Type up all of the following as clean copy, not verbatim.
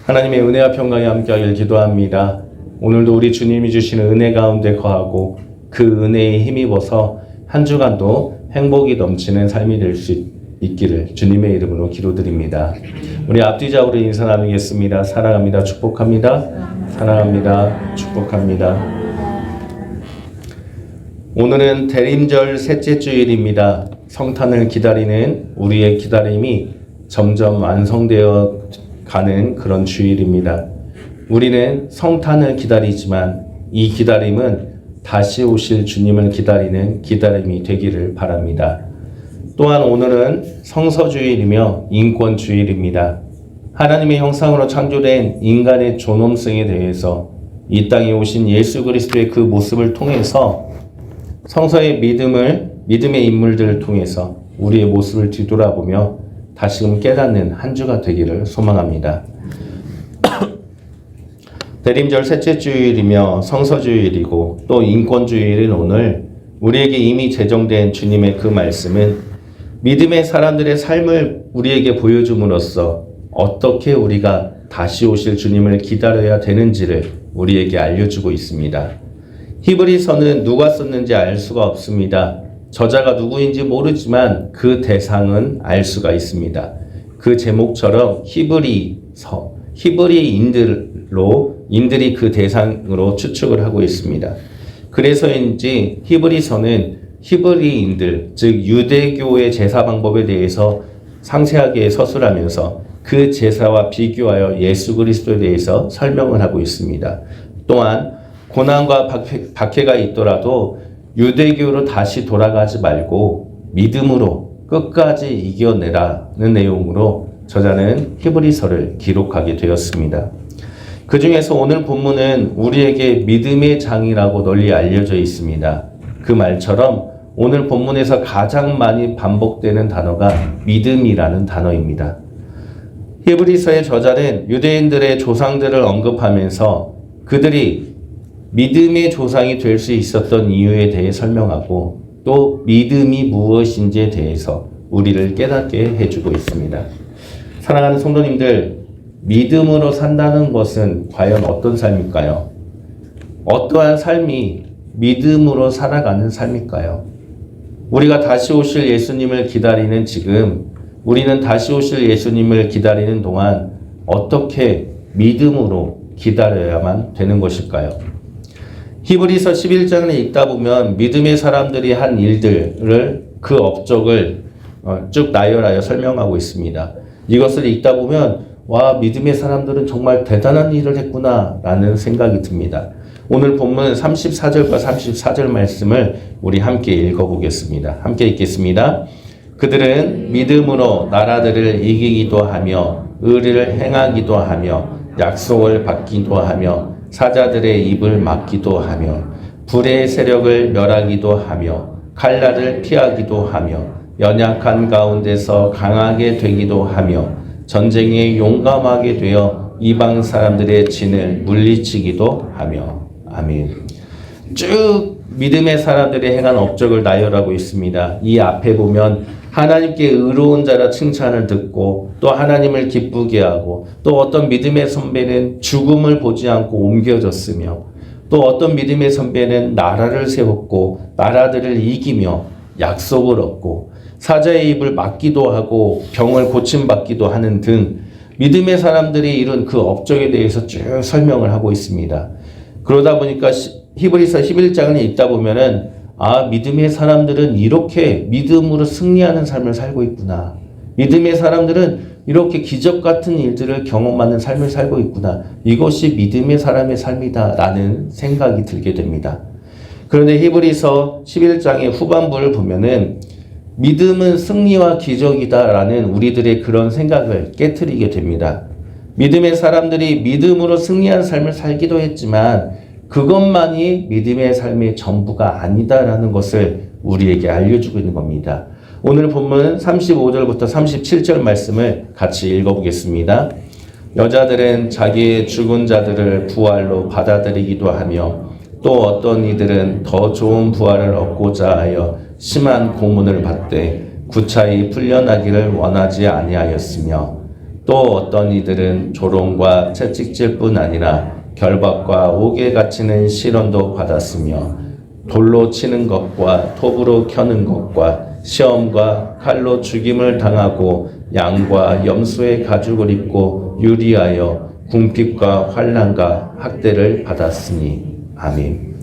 하나님의 은혜와 평강이 함께하길 기도합니다. 오늘도 우리 주님이 주시는 은혜 가운데 거하고 그 은혜에 힘입어서 한 주간도 행복이 넘치는 삶이 될 수 있기를 주님의 이름으로 기도드립니다. 우리 앞뒤좌우로 인사 나누겠습니다. 사랑합니다. 축복합니다. 사랑합니다. 축복합니다. 오늘은 대림절 셋째 주일입니다. 성탄을 기다리는 우리의 기다림이 점점 완성되어 가는 그런 주일입니다. 우리는 성탄을 기다리지만 이 기다림은 다시 오실 주님을 기다리는 기다림이 되기를 바랍니다. 또한 오늘은 성서주일이며 인권주일입니다. 하나님의 형상으로 창조된 인간의 존엄성에 대해서 이 땅에 오신 예수 그리스도의 그 모습을 통해서 성서의 믿음의 인물들을 통해서 우리의 모습을 뒤돌아보며 다시금 깨닫는 한 주가 되기를 소망합니다. 대림절 셋째 주일이며 성서주일이고 또 인권주일인 오늘 우리에게 이미 제정된 주님의 그 말씀은 믿음의 사람들의 삶을 우리에게 보여줌으로써 어떻게 우리가 다시 오실 주님을 기다려야 되는지를 우리에게 알려주고 있습니다. 히브리서는 누가 썼는지 알 수가 없습니다. 저자가 누구인지 모르지만 그 대상은 알 수가 있습니다. 그 제목처럼 인들이 그 대상으로 추측을 하고 있습니다. 그래서인지 히브리서는 히브리인들, 즉 유대교의 제사 방법에 대해서 상세하게 서술하면서 그 제사와 비교하여 예수 그리스도에 대해서 설명을 하고 있습니다. 또한 고난과 박해가 있더라도 유대교로 다시 돌아가지 말고 믿음으로 끝까지 이겨내라는 내용으로 저자는 히브리서를 기록하게 되었습니다. 그 중에서 오늘 본문은 우리에게 믿음의 장이라고 널리 알려져 있습니다. 그 말처럼 오늘 본문에서 가장 많이 반복되는 단어가 믿음이라는 단어입니다. 히브리서의 저자는 유대인들의 조상들을 언급하면서 그들이 믿음의 조상이 될 수 있었던 이유에 대해 설명하고 또 믿음이 무엇인지에 대해서 우리를 깨닫게 해주고 있습니다. 사랑하는 성도님들, 믿음으로 산다는 것은 과연 어떤 삶일까요? 어떠한 삶이 믿음으로 살아가는 삶일까요? 우리가 다시 오실 예수님을 기다리는 지금, 우리는 다시 오실 예수님을 기다리는 동안 어떻게 믿음으로 기다려야만 되는 것일까요? 히브리서 11장을 읽다 보면 믿음의 사람들이 한 일들을 그 업적을 쭉 나열하여 설명하고 있습니다. 이것을 읽다 보면 와, 믿음의 사람들은 정말 대단한 일을 했구나 라는 생각이 듭니다. 오늘 본문 34절과 34절 말씀을 우리 함께 읽어보겠습니다. 함께 읽겠습니다. 그들은 믿음으로 나라들을 이기기도 하며 의리를 행하기도 하며 약속을 받기도 하며 사자들의 입을 막기도 하며 불의 세력을 멸하기도 하며 칼날을 피하기도 하며 연약한 가운데서 강하게 되기도 하며 전쟁에 용감하게 되어 이방 사람들의 진을 물리치기도 하며. 아멘. 쭉 믿음의 사람들이 행한 업적을 나열하고 있습니다. 이 앞에 보면 하나님께 의로운 자라 칭찬을 듣고 또 하나님을 기쁘게 하고 또 어떤 믿음의 선배는 죽음을 보지 않고 옮겨졌으며 또 어떤 믿음의 선배는 나라를 세웠고 나라들을 이기며 약속을 얻고 사자의 입을 막기도 하고 병을 고침받기도 하는 등 믿음의 사람들이 이룬 그 업적에 대해서 쭉 설명을 하고 있습니다. 그러다 보니까 히브리서 11장을 읽다 보면은 믿음의 사람들은 이렇게 믿음으로 승리하는 삶을 살고 있구나. 믿음의 사람들은 이렇게 기적 같은 일들을 경험하는 삶을 살고 있구나. 이것이 믿음의 사람의 삶이다 라는 생각이 들게 됩니다. 그런데 히브리서 11장의 후반부를 보면은 믿음은 승리와 기적이다 라는 우리들의 그런 생각을 깨트리게 됩니다. 믿음의 사람들이 믿음으로 승리한 삶을 살기도 했지만 그것만이 믿음의 삶의 전부가 아니다라는 것을 우리에게 알려주고 있는 겁니다. 오늘 본문 35절부터 37절 말씀을 같이 읽어보겠습니다. 여자들은 자기의 죽은 자들을 부활로 받아들이기도 하며 또 어떤 이들은 더 좋은 부활을 얻고자 하여 심한 고문을 받되 구차히 풀려나기를 원하지 아니하였으며 또 어떤 이들은 조롱과 채찍질뿐 아니라 결박과 옥에 갇히는 시련도 받았으며 돌로 치는 것과 톱으로 켜는 것과 시험과 칼로 죽임을 당하고 양과 염소의 가죽을 입고 유리하여 궁핍과 환난과 학대를 받았으니. 아멘.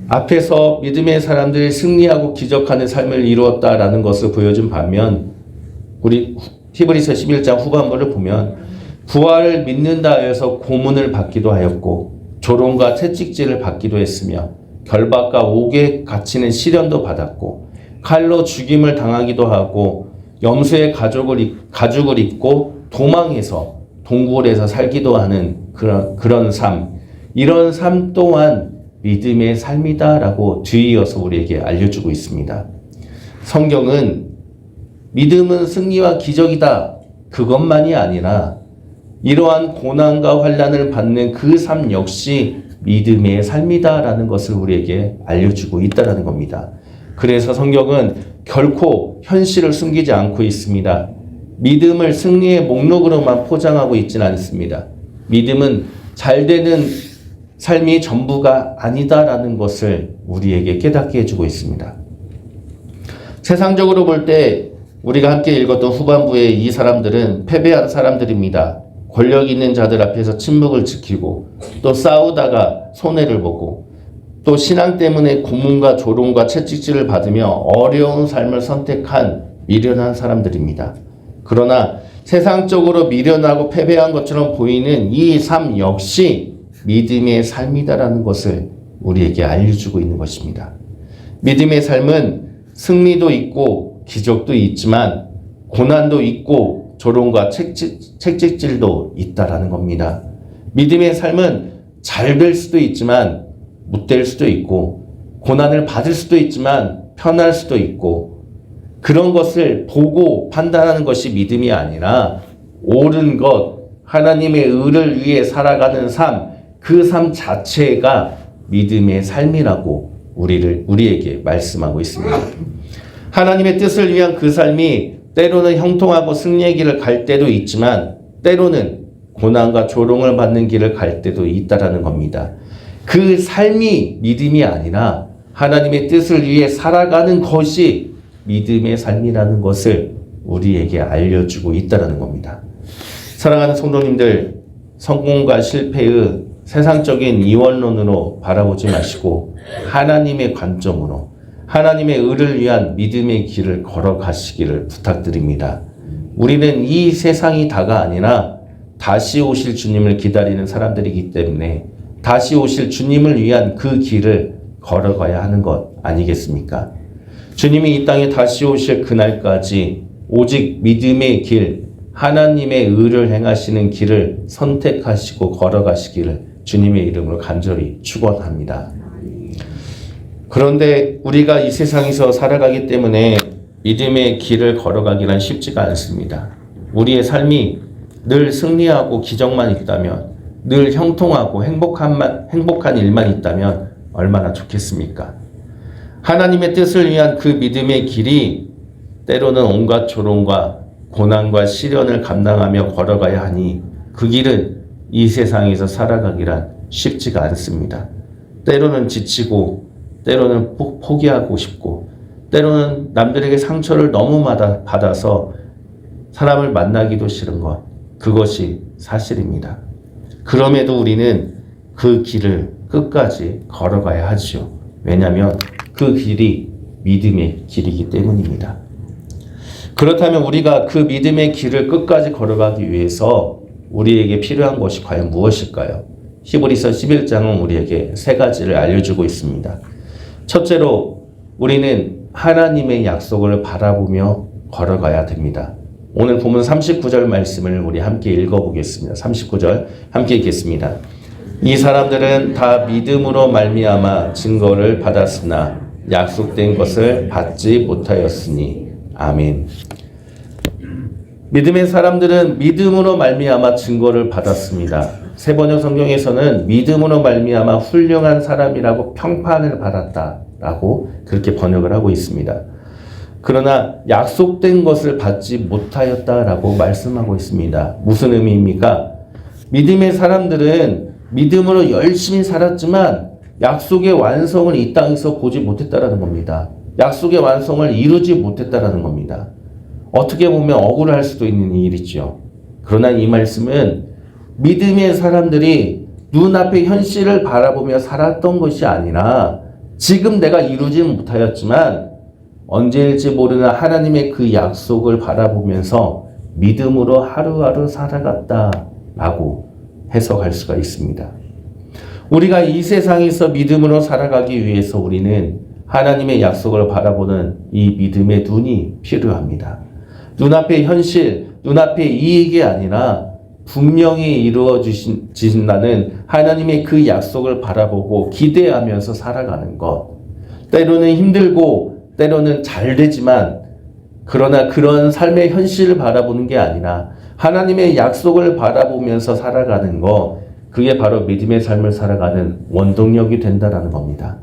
앞에서 믿음의 사람들이 승리하고 기적하는 삶을 이루었다라는 것을 보여준 반면 우리 히브리서 11장 후반부를 보면 부활을 믿는다 하여서 고문을 받기도 하였고 조롱과 채찍질을 받기도 했으며 결박과 옥에 갇히는 시련도 받았고 칼로 죽임을 당하기도 하고 염소의 가죽을 입고 도망해서 동굴에서 살기도 하는 그런 삶, 이런 삶 또한 믿음의 삶이다라고 뒤이어서 우리에게 알려주고 있습니다. 성경은 믿음은 승리와 기적이다, 그것만이 아니라 이러한 고난과 환난을 받는 그 삶 역시 믿음의 삶이다라는 것을 우리에게 알려주고 있다라는 겁니다. 그래서 성경은 결코 현실을 숨기지 않고 있습니다. 믿음을 승리의 목록으로만 포장하고 있지는 않습니다. 믿음은 잘 되는 삶이 전부가 아니다라는 것을 우리에게 깨닫게 해주고 있습니다. 세상적으로 볼 때 우리가 함께 읽었던 후반부의 이 사람들은 패배한 사람들입니다. 권력 있는 자들 앞에서 침묵을 지키고 또 싸우다가 손해를 보고 또 신앙 때문에 고문과 조롱과 채찍질을 받으며 어려운 삶을 선택한 미련한 사람들입니다. 그러나 세상적으로 미련하고 패배한 것처럼 보이는 이 삶 역시 믿음의 삶이다라는 것을 우리에게 알려주고 있는 것입니다. 믿음의 삶은 승리도 있고 기적도 있지만 고난도 있고 조롱과 채찍질도 있다라는 겁니다. 믿음의 삶은 잘 될 수도 있지만 못 될 수도 있고 고난을 받을 수도 있지만 편할 수도 있고 그런 것을 보고 판단하는 것이 믿음이 아니라 옳은 것, 하나님의 의를 위해 살아가는 삶, 그 삶 자체가 믿음의 삶이라고 우리에게 말씀하고 있습니다. 하나님의 뜻을 위한 그 삶이 때로는 형통하고 승리의 길을 갈 때도 있지만 때로는 고난과 조롱을 받는 길을 갈 때도 있다라는 겁니다. 그 삶이 믿음이 아니라 하나님의 뜻을 위해 살아가는 것이 믿음의 삶이라는 것을 우리에게 알려주고 있다라는 겁니다. 사랑하는 성도님들, 성공과 실패의 세상적인 이원론으로 바라보지 마시고 하나님의 관점으로 하나님의 의를 위한 믿음의 길을 걸어가시기를 부탁드립니다. 우리는 이 세상이 다가 아니라 다시 오실 주님을 기다리는 사람들이기 때문에 다시 오실 주님을 위한 그 길을 걸어가야 하는 것 아니겠습니까? 주님이 이 땅에 다시 오실 그날까지 오직 믿음의 길, 하나님의 의를 행하시는 길을 선택하시고 걸어가시기를 주님의 이름으로 간절히 축원합니다. 그런데 우리가 이 세상에서 살아가기 때문에 믿음의 길을 걸어가기란 쉽지가 않습니다. 우리의 삶이 늘 승리하고 기적만 있다면, 늘 형통하고 행복한 일만 있다면 얼마나 좋겠습니까? 하나님의 뜻을 위한 그 믿음의 길이 때로는 온갖 조롱과 고난과 시련을 감당하며 걸어가야 하니 그 길은 이 세상에서 살아가기란 쉽지가 않습니다. 때로는 지치고 때로는 포기하고 싶고 때로는 남들에게 상처를 너무 받아서 사람을 만나기도 싫은 것, 그것이 사실입니다. 그럼에도 우리는 그 길을 끝까지 걸어가야 하죠. 왜냐하면 그 길이 믿음의 길이기 때문입니다. 그렇다면 우리가 그 믿음의 길을 끝까지 걸어가기 위해서 우리에게 필요한 것이 과연 무엇일까요? 히브리서 11장은 우리에게 세 가지를 알려주고 있습니다. 첫째로 우리는 하나님의 약속을 바라보며 걸어가야 됩니다. 오늘 본문 39절 말씀을 우리 함께 읽어보겠습니다. 39절 함께 읽겠습니다. 이 사람들은 다 믿음으로 말미암아 증거를 받았으나 약속된 것을 받지 못하였으니. 아멘. 믿음의 사람들은 믿음으로 말미암아 증거를 받았습니다. 세번역 성경에서는 믿음으로 말미암아 훌륭한 사람이라고 평판을 받았다라고 그렇게 번역을 하고 있습니다. 그러나 약속된 것을 받지 못하였다라고 말씀하고 있습니다. 무슨 의미입니까? 믿음의 사람들은 믿음으로 열심히 살았지만 약속의 완성을 이 땅에서 보지 못했다라는 겁니다. 약속의 완성을 이루지 못했다라는 겁니다. 어떻게 보면 억울할 수도 있는 일이죠. 그러나 이 말씀은 믿음의 사람들이 눈앞의 현실을 바라보며 살았던 것이 아니라 지금 내가 이루지 못하였지만 언제일지 모르는 하나님의 그 약속을 바라보면서 믿음으로 하루하루 살아갔다라고 해석할 수가 있습니다. 우리가 이 세상에서 믿음으로 살아가기 위해서 우리는 하나님의 약속을 바라보는 이 믿음의 눈이 필요합니다. 눈앞의 현실, 눈앞의 이익이 아니라 분명히 이루어지신다는 하나님의 그 약속을 바라보고 기대하면서 살아가는 것. 때로는 힘들고 때로는 잘 되지만 그러나 그런 삶의 현실을 바라보는 게 아니라 하나님의 약속을 바라보면서 살아가는 것, 그게 바로 믿음의 삶을 살아가는 원동력이 된다라는 겁니다.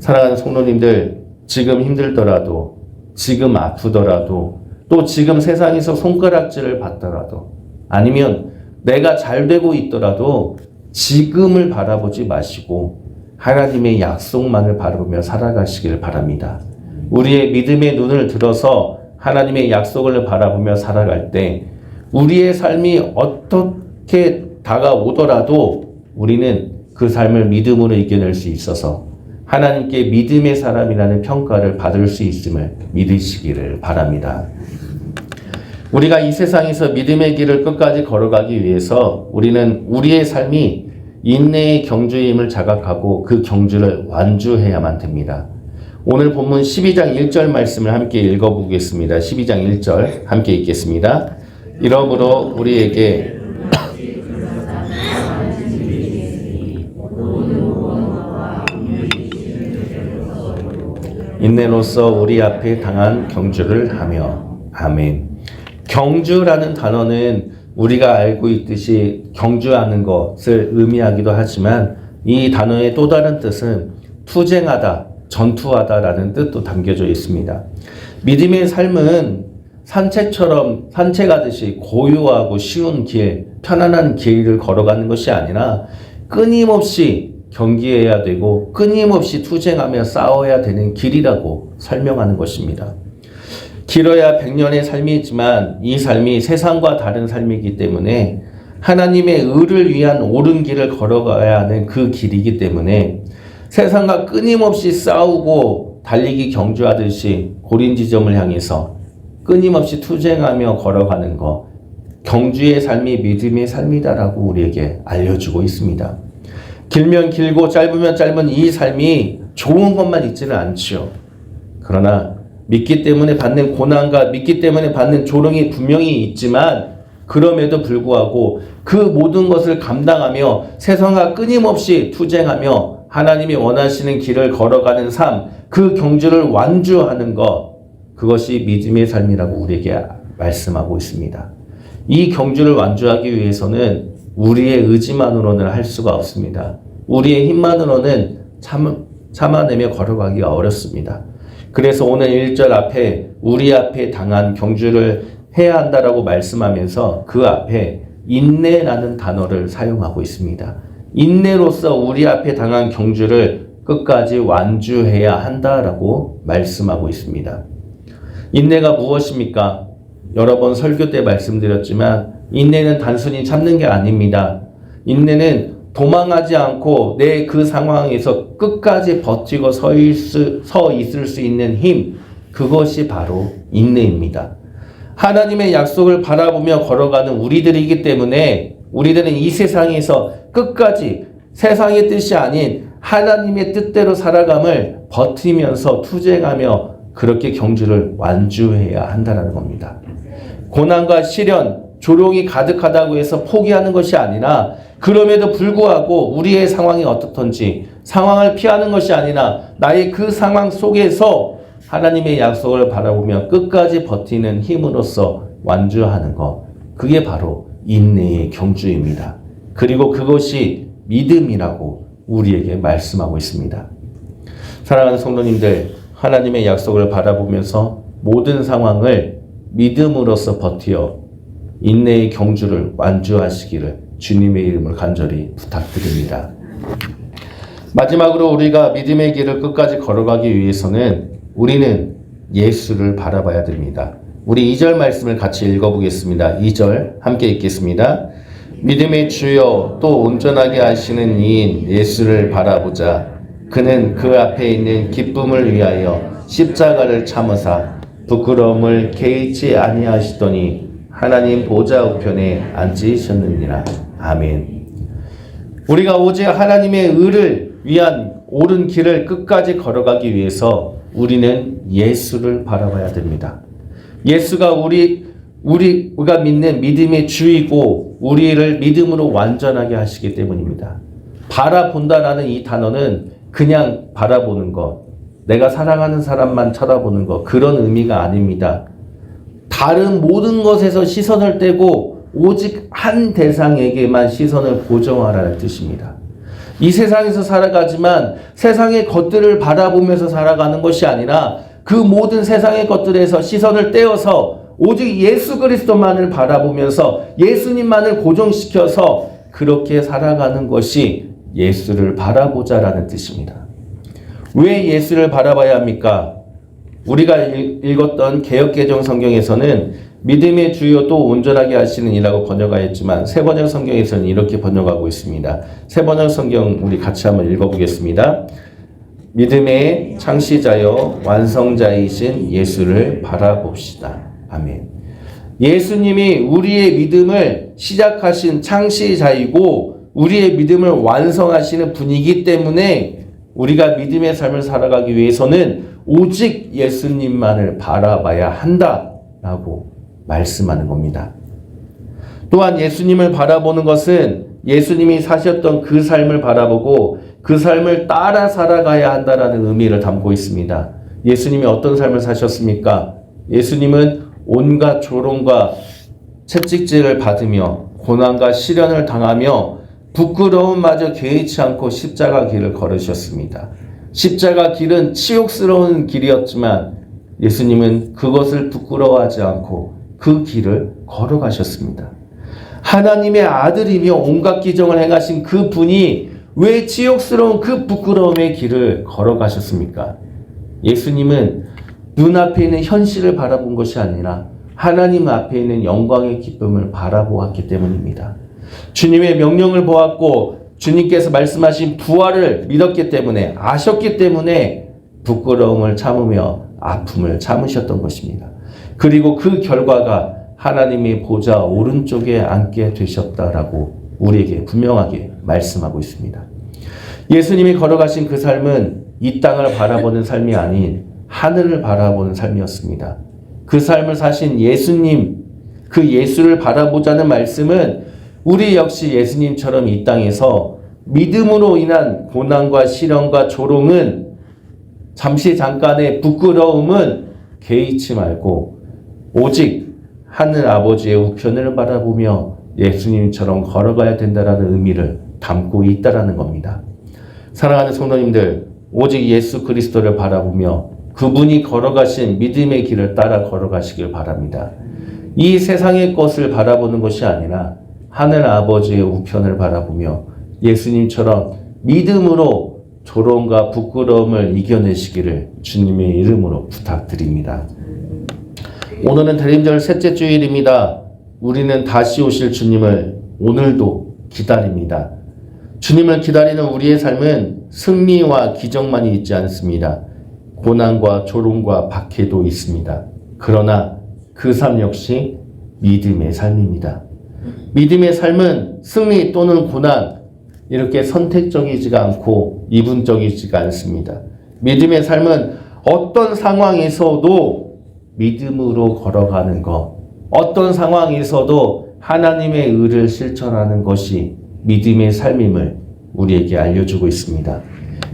사랑하는 성도님들, 지금 힘들더라도, 지금 아프더라도, 또 지금 세상에서 손가락질을 받더라도, 아니면 내가 잘 되고 있더라도 지금을 바라보지 마시고 하나님의 약속만을 바라보며 살아가시기를 바랍니다. 우리의 믿음의 눈을 들어서 하나님의 약속을 바라보며 살아갈 때 우리의 삶이 어떻게 다가오더라도 우리는 그 삶을 믿음으로 이겨낼 수 있어서 하나님께 믿음의 사람이라는 평가를 받을 수 있음을 믿으시기를 바랍니다. 우리가 이 세상에서 믿음의 길을 끝까지 걸어가기 위해서 우리는 우리의 삶이 인내의 경주임을 자각하고 그 경주를 완주해야만 됩니다. 오늘 본문 12장 1절 말씀을 함께 읽어보겠습니다. 12장 1절 함께 읽겠습니다. 이러므로 우리에게 인내로서 우리 앞에 당한 경주를 하며. 아멘. 경주라는 단어는 우리가 알고 있듯이 경주하는 것을 의미하기도 하지만 이 단어의 또 다른 뜻은 투쟁하다, 전투하다라는 뜻도 담겨져 있습니다. 믿음의 삶은 산책처럼 산책하듯이 고요하고 쉬운 길, 편안한 길을 걸어가는 것이 아니라 끊임없이 경기해야 되고 끊임없이 투쟁하며 싸워야 되는 길이라고 설명하는 것입니다. 길어야 100년의 삶이지만 이 삶이 세상과 다른 삶이기 때문에 하나님의 의를 위한 옳은 길을 걸어가야 하는 그 길이기 때문에 세상과 끊임없이 싸우고 달리기 경주하듯이 고린지점을 향해서 끊임없이 투쟁하며 걸어가는 것, 경주의 삶이 믿음의 삶이다라고 우리에게 알려주고 있습니다. 길면 길고 짧으면 짧은 이 삶이 좋은 것만 있지는 않죠. 그러나 믿기 때문에 받는 고난과 믿기 때문에 받는 조롱이 분명히 있지만 그럼에도 불구하고 그 모든 것을 감당하며 세상과 끊임없이 투쟁하며 하나님이 원하시는 길을 걸어가는 삶, 그 경주를 완주하는 것, 그것이 믿음의 삶이라고 우리에게 말씀하고 있습니다. 이 경주를 완주하기 위해서는 우리의 의지만으로는 할 수가 없습니다. 우리의 힘만으로는 참아내며 걸어가기가 어렵습니다. 그래서 오늘 1절 앞에 우리 앞에 당한 경주를 해야 한다라고 말씀하면서 그 앞에 인내라는 단어를 사용하고 있습니다. 인내로서 우리 앞에 당한 경주를 끝까지 완주해야 한다라고 말씀하고 있습니다. 인내가 무엇입니까? 여러 번 설교 때 말씀드렸지만 인내는 단순히 참는 게 아닙니다. 인내는 도망하지 않고 내 그 상황에서 끝까지 버티고 서 있을 수 있는 힘, 그것이 바로 인내입니다. 하나님의 약속을 바라보며 걸어가는 우리들이기 때문에 우리들은 이 세상에서 끝까지 세상의 뜻이 아닌 하나님의 뜻대로 살아감을 버티면서 투쟁하며 그렇게 경주를 완주해야 한다는 겁니다. 고난과 시련, 조롱이 가득하다고 해서 포기하는 것이 아니라 그럼에도 불구하고 우리의 상황이 어떻든지 상황을 피하는 것이 아니라 나의 그 상황 속에서 하나님의 약속을 바라보며 끝까지 버티는 힘으로써 완주하는 것, 그게 바로 인내의 경주입니다. 그리고 그것이 믿음이라고 우리에게 말씀하고 있습니다. 사랑하는 성도님들, 하나님의 약속을 바라보면서 모든 상황을 믿음으로써 버티어 인내의 경주를 완주하시기를 주님의 이름으로 간절히 부탁드립니다. 마지막으로 우리가 믿음의 길을 끝까지 걸어가기 위해서는 우리는 예수를 바라봐야 됩니다. 우리 2절 말씀을 같이 읽어보겠습니다. 2절 함께 읽겠습니다. 믿음의 주여 또 온전하게 하시는 이인 예수를 바라보자. 그는 그 앞에 있는 기쁨을 위하여 십자가를 참으사 부끄러움을 개의치 아니하시더니 하나님 보좌 우편에 앉으셨느니라. 아멘. 우리가 오직 하나님의 의를 위한 옳은 길을 끝까지 걸어가기 위해서 우리는 예수를 바라봐야 됩니다. 예수가 우리가 믿는 믿음의 주이고 우리를 믿음으로 완전하게 하시기 때문입니다. 바라본다라는 이 단어는 그냥 바라보는 것, 내가 사랑하는 사람만 쳐다보는 것, 그런 의미가 아닙니다. 다른 모든 것에서 시선을 떼고 오직 한 대상에게만 시선을 고정하라는 뜻입니다. 이 세상에서 살아가지만 세상의 것들을 바라보면서 살아가는 것이 아니라 그 모든 세상의 것들에서 시선을 떼어서 오직 예수 그리스도만을 바라보면서 예수님만을 고정시켜서 그렇게 살아가는 것이 예수를 바라보자라는 뜻입니다. 왜 예수를 바라봐야 합니까? 우리가 읽었던 개역개정 성경에서는 믿음의 주여 또 온전하게 하시는 이라고 번역하였지만 새번역 성경에서는 이렇게 번역하고 있습니다. 새번역 성경 우리 같이 한번 읽어보겠습니다. 믿음의 창시자여 완성자이신 예수를 바라봅시다. 아멘. 예수님이 우리의 믿음을 시작하신 창시자이고 우리의 믿음을 완성하시는 분이기 때문에 우리가 믿음의 삶을 살아가기 위해서는 오직 예수님만을 바라봐야 한다라고 말씀하는 겁니다. 또한 예수님을 바라보는 것은 예수님이 사셨던 그 삶을 바라보고 그 삶을 따라 살아가야 한다라는 의미를 담고 있습니다. 예수님이 어떤 삶을 사셨습니까? 예수님은 온갖 조롱과 채찍질을 받으며 고난과 시련을 당하며 부끄러움마저 개의치 않고 십자가 길을 걸으셨습니다. 십자가 길은 치욕스러운 길이었지만 예수님은 그것을 부끄러워하지 않고 그 길을 걸어가셨습니다. 하나님의 아들이며 온갖 기적을 행하신 그 분이 왜 치욕스러운 그 부끄러움의 길을 걸어가셨습니까? 예수님은 눈앞에 있는 현실을 바라본 것이 아니라 하나님 앞에 있는 영광의 기쁨을 바라보았기 때문입니다. 주님의 명령을 보았고 주님께서 말씀하신 부활을 믿었기 때문에 아셨기 때문에 부끄러움을 참으며 아픔을 참으셨던 것입니다. 그리고 그 결과가 하나님의 보좌 오른쪽에 앉게 되셨다라고 우리에게 분명하게 말씀하고 있습니다. 예수님이 걸어가신 그 삶은 이 땅을 바라보는 삶이 아닌 하늘을 바라보는 삶이었습니다. 그 삶을 사신 예수님, 그 예수를 바라보자는 말씀은 우리 역시 예수님처럼 이 땅에서 믿음으로 인한 고난과 시련과 조롱은 잠시 잠깐의 부끄러움은 개의치 말고 오직 하늘 아버지의 우편을 바라보며 예수님처럼 걸어가야 된다라는 의미를 담고 있다라는 겁니다. 사랑하는 성도님들, 오직 예수 그리스도를 바라보며 그분이 걸어가신 믿음의 길을 따라 걸어가시길 바랍니다. 이 세상의 것을 바라보는 것이 아니라 하늘 아버지의 우편을 바라보며 예수님처럼 믿음으로 조롱과 부끄러움을 이겨내시기를 주님의 이름으로 부탁드립니다. 오늘은 대림절 셋째 주일입니다. 우리는 다시 오실 주님을 오늘도 기다립니다. 주님을 기다리는 우리의 삶은 승리와 기적만이 있지 않습니다. 고난과 조롱과 박해도 있습니다. 그러나 그 삶 역시 믿음의 삶입니다. 믿음의 삶은 승리 또는 고난 이렇게 선택적이지가 않고 이분적이지가 않습니다. 믿음의 삶은 어떤 상황에서도 믿음으로 걸어가는 것, 어떤 상황에서도 하나님의 의를 실천하는 것이 믿음의 삶임을 우리에게 알려주고 있습니다.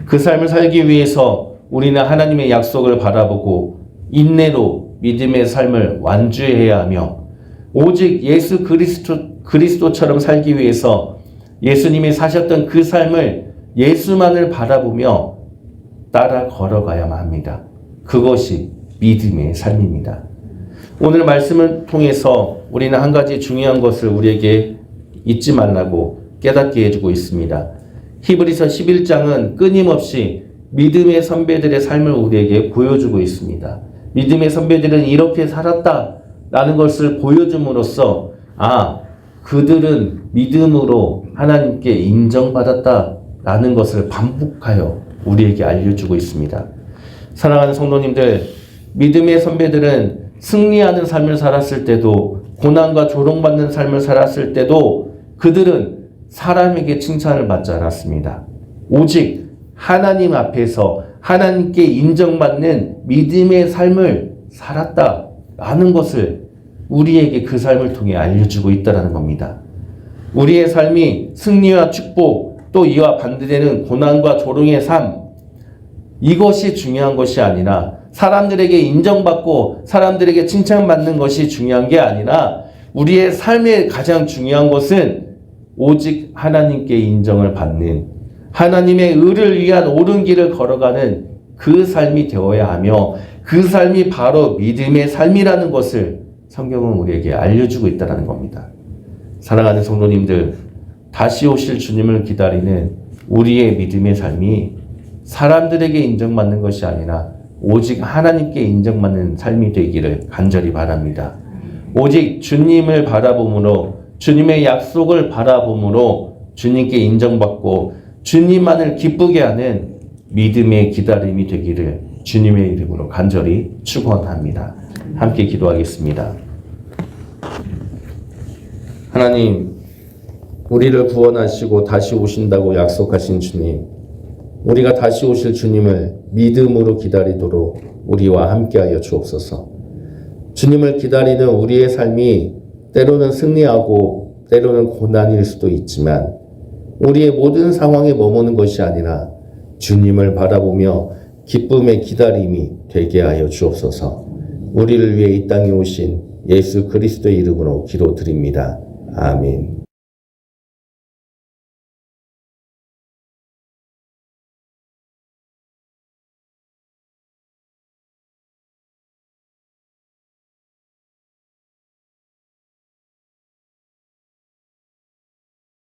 그 삶을 살기 위해서 우리는 하나님의 약속을 바라보고 인내로 믿음의 삶을 완주해야 하며 오직 예수 그리스도처럼 살기 위해서 예수님이 사셨던 그 삶을 예수만을 바라보며 따라 걸어가야만 합니다. 그것이 믿음의 삶입니다. 오늘 말씀을 통해서 우리는 한 가지 중요한 것을 우리에게 잊지 말라고 깨닫게 해주고 있습니다. 히브리서 11장은 끊임없이 믿음의 선배들의 삶을 우리에게 보여주고 있습니다. 믿음의 선배들은 이렇게 살았다라는 것을 보여줌으로써 그들은 믿음으로 하나님께 인정받았다라는 것을 반복하여 우리에게 알려주고 있습니다. 사랑하는 성도님들, 믿음의 선배들은 승리하는 삶을 살았을 때도, 고난과 조롱받는 삶을 살았을 때도 그들은 사람에게 칭찬을 받지 않았습니다. 오직 하나님 앞에서 하나님께 인정받는 믿음의 삶을 살았다라는 것을 우리에게 그 삶을 통해 알려주고 있다는 겁니다. 우리의 삶이 승리와 축복, 또 이와 반대되는 고난과 조롱의 삶, 이것이 중요한 것이 아니라, 사람들에게 인정받고 사람들에게 칭찬받는 것이 중요한 게 아니라, 우리의 삶의 가장 중요한 것은 오직 하나님께 인정을 받는, 하나님의 의를 위한 옳은 길을 걸어가는 그 삶이 되어야 하며, 그 삶이 바로 믿음의 삶이라는 것을 성경은 우리에게 알려주고 있다는 겁니다. 사랑하는 성도님들, 다시 오실 주님을 기다리는 우리의 믿음의 삶이 사람들에게 인정받는 것이 아니라 오직 하나님께 인정받는 삶이 되기를 간절히 바랍니다. 오직 주님을 바라봄으로, 주님의 약속을 바라봄으로 주님께 인정받고 주님만을 기쁘게 하는 믿음의 기다림이 되기를 주님의 이름으로 간절히 축원합니다. 함께 기도하겠습니다. 하나님, 우리를 구원하시고 다시 오신다고 약속하신 주님, 우리가 다시 오실 주님을 믿음으로 기다리도록 우리와 함께하여 주옵소서. 주님을 기다리는 우리의 삶이 때로는 승리하고 때로는 고난일 수도 있지만, 우리의 모든 상황에 머무는 것이 아니라 주님을 바라보며 기쁨의 기다림이 되게 하여 주옵소서. 우리를 위해 이 땅에 오신 예수 그리스도의 이름으로 기도드립니다. 아멘.